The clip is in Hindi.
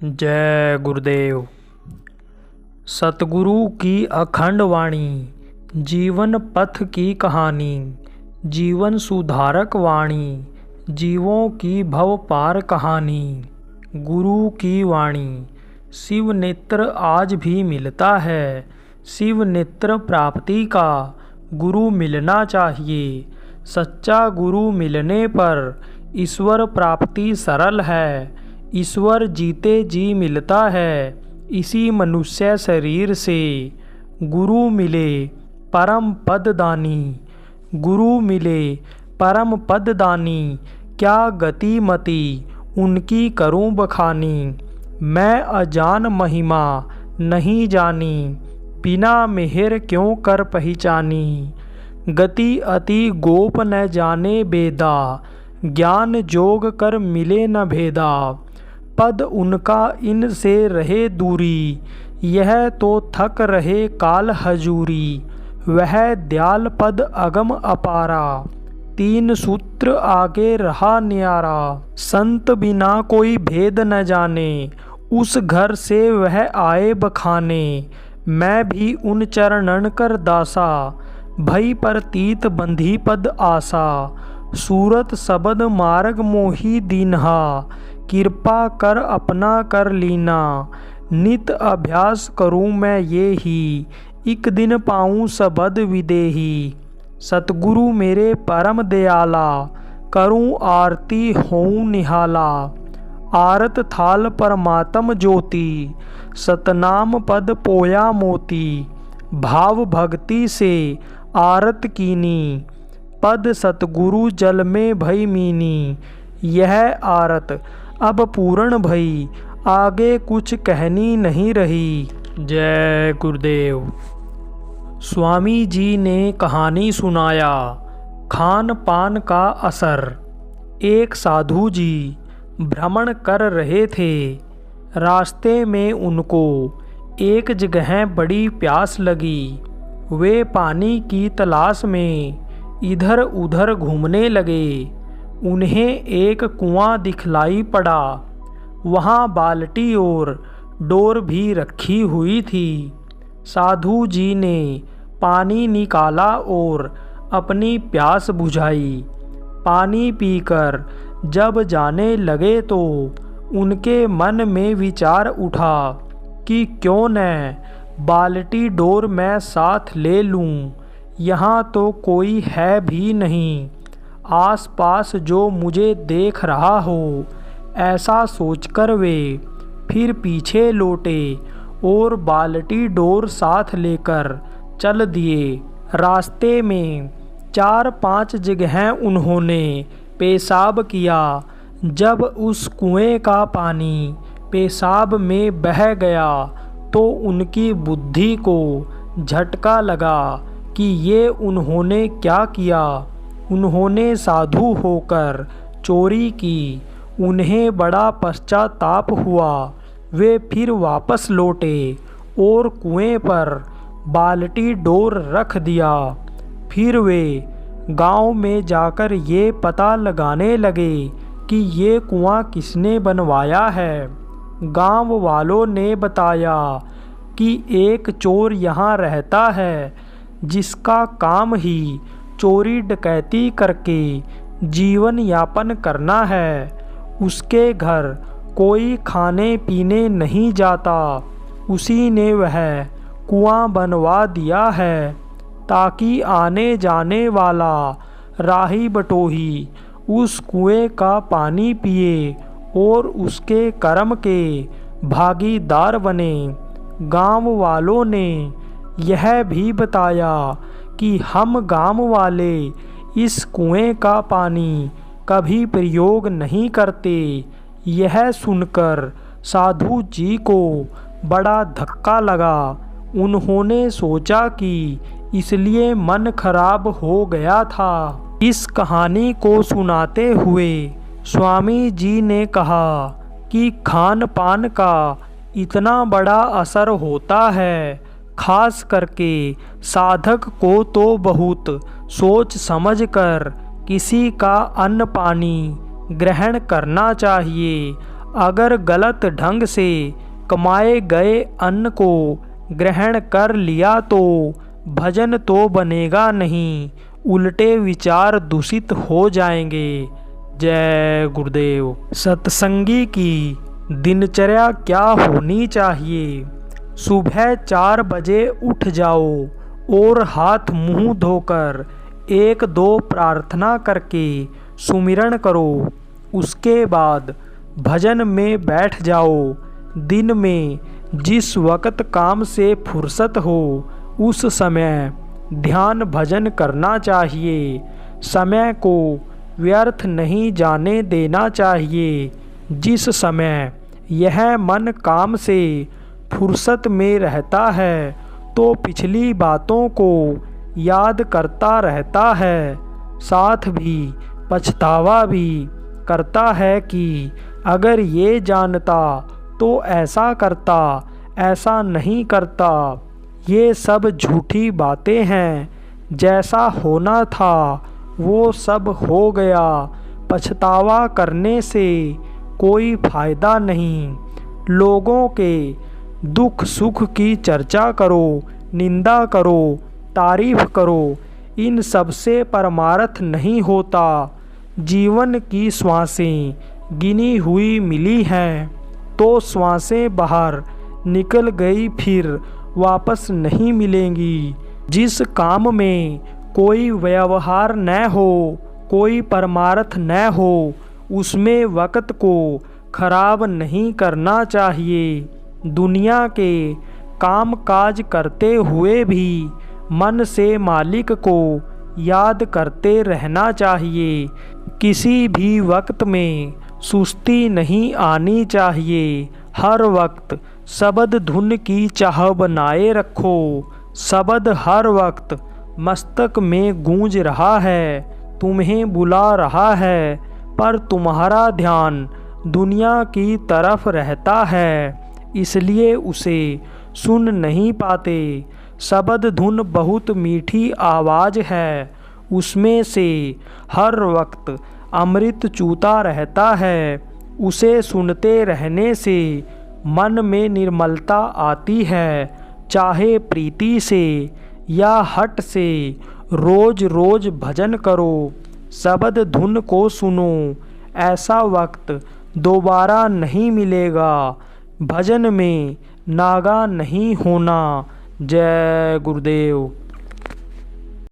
जय गुरुदेव। सतगुरु की अखंड वाणी, जीवन पथ की कहानी, जीवन सुधारक वाणी, जीवों की भव पार कहानी। गुरु की वाणी। शिव नेत्र आज भी मिलता है, शिव नेत्र प्राप्ति का गुरु मिलना चाहिए। सच्चा गुरु मिलने पर ईश्वर प्राप्ति सरल है। ईश्वर जीते जी मिलता है इसी मनुष्य शरीर से। गुरु मिले परम पद दानी, गुरु मिले परम पद दानी, क्या गति मति उनकी करूं बखानी। मैं अजान महिमा नहीं जानी, बिना मेहर क्यों कर पहचानी। गति अति गोप न जाने बेदा, ज्ञान जोग कर मिले न भेदा। पद उनका इनसे रहे दूरी, यह तो थक रहे काल हजूरी। वह दयाल पद अगम अपारा, तीन सूत्र आगे रहा न्यारा। संत बिना कोई भेद न जाने, उस घर से वह आए बखाने। मैं भी उन चरणन कर दासा, भई प्रतीत बंधी पद आसा। सूरत सबद मार्ग मोही दीन्हा, कृपा कर अपना कर लीना। नित अभ्यास करूँ मैं ये ही, एक दिन पाऊँ सबद विदेही। सतगुरु मेरे परम दयाला, करूँ आरती होऊँ निहाला। आरत थाल परमात्म ज्योति, सतनाम पद पोया मोती। भाव भक्ति से आरत कीनी, पद सतगुरु जल में भई मीनी। यह आरत अब पूर्ण भई, आगे कुछ कहनी नहीं रही। जय गुरुदेव। स्वामी जी ने कहानी सुनाया, खान पान का असर। एक साधु जी भ्रमण कर रहे थे। रास्ते में उनको एक जगह बड़ी प्यास लगी। वे पानी की तलाश में इधर उधर घूमने लगे। उन्हें एक कुआं दिखलाई पड़ा। वहाँ बाल्टी और डोर भी रखी हुई थी। साधु जी ने पानी निकाला और अपनी प्यास बुझाई। पानी पीकर जब जाने लगे तो उनके मन में विचार उठा कि क्यों न बाल्टी डोर मैं साथ ले लूं। यहाँ तो कोई है भी नहीं, आसपास जो मुझे देख रहा हो। ऐसा सोचकर वे फिर पीछे लौटे और बाल्टी डोर साथ लेकर चल दिए। रास्ते में 4-5 जगह उन्होंने पेशाब किया। जब उस कुएं का पानी पेशाब में बह गया तो उनकी बुद्धि को झटका लगा कि ये उन्होंने क्या किया। उन्होंने साधु होकर चोरी की। उन्हें बड़ा पश्चाताप हुआ। वे फिर वापस लौटे और कुएं पर बाल्टी डोर रख दिया। फिर वे गांव में जाकर ये पता लगाने लगे कि ये कुआं किसने बनवाया है। गांव वालों ने बताया कि एक चोर यहाँ रहता है, जिसका काम ही चोरी डकैती करके जीवन यापन करना है। उसके घर कोई खाने पीने नहीं जाता। उसी ने वह कुआं बनवा दिया है ताकि आने जाने वाला राही बटोही उस कुएं का पानी पिए और उसके कर्म के भागीदार बने। गांव वालों ने यह भी बताया कि हम गांव वाले इस कुएं का पानी कभी प्रयोग नहीं करते। यह सुनकर साधु जी को बड़ा धक्का लगा। उन्होंने सोचा कि इसलिए मन खराब हो गया था। इस कहानी को सुनाते हुए स्वामी जी ने कहा कि खान पान का इतना बड़ा असर होता है। खास करके साधक को तो बहुत सोच समझकर किसी का अन्न पानी ग्रहण करना चाहिए। अगर गलत ढंग से कमाए गए अन्न को ग्रहण कर लिया तो भजन तो बनेगा नहीं, उल्टे विचार दूषित हो जाएंगे। जय गुरुदेव। सत्संगी की दिनचर्या क्या होनी चाहिए? सुबह 4 बजे उठ जाओ और हाथ मुंह धोकर 1-2 प्रार्थना करके सुमिरन करो। उसके बाद भजन में बैठ जाओ। दिन में जिस वक्त काम से फुर्सत हो उस समय ध्यान भजन करना चाहिए। समय को व्यर्थ नहीं जाने देना चाहिए। जिस समय यह मन काम से फुर्सत में रहता है तो पिछली बातों को याद करता रहता है, साथ भी पछतावा भी करता है कि अगर ये जानता तो ऐसा करता, ऐसा नहीं करता। ये सब झूठी बातें हैं। जैसा होना था वो सब हो गया। पछतावा करने से कोई फ़ायदा नहीं। लोगों के दुख सुख की चर्चा करो, निंदा करो, तारीफ करो, इन सब से परमार्थ नहीं होता। जीवन की श्वासें गिनी हुई मिली हैं तो श्वासें बाहर निकल गई फिर वापस नहीं मिलेंगी। जिस काम में कोई व्यवहार न हो, कोई परमार्थ न हो, उसमें वक्त को खराब नहीं करना चाहिए। दुनिया के काम काज करते हुए भी मन से मालिक को याद करते रहना चाहिए। किसी भी वक्त में सुस्ती नहीं आनी चाहिए। हर वक्त शब्द धुन की चाह बनाए रखो। शब्द हर वक्त मस्तक में गूंज रहा है, तुम्हें बुला रहा है, पर तुम्हारा ध्यान दुनिया की तरफ रहता है, इसलिए उसे सुन नहीं पाते। शब्द धुन बहुत मीठी आवाज़ है, उसमें से हर वक्त अमृत चूता रहता है। उसे सुनते रहने से मन में निर्मलता आती है। चाहे प्रीति से या हट से रोज रोज भजन करो, शब्द धुन को सुनो। ऐसा वक्त दोबारा नहीं मिलेगा। भजन में नागा नहीं होना। जय गुरुदेव।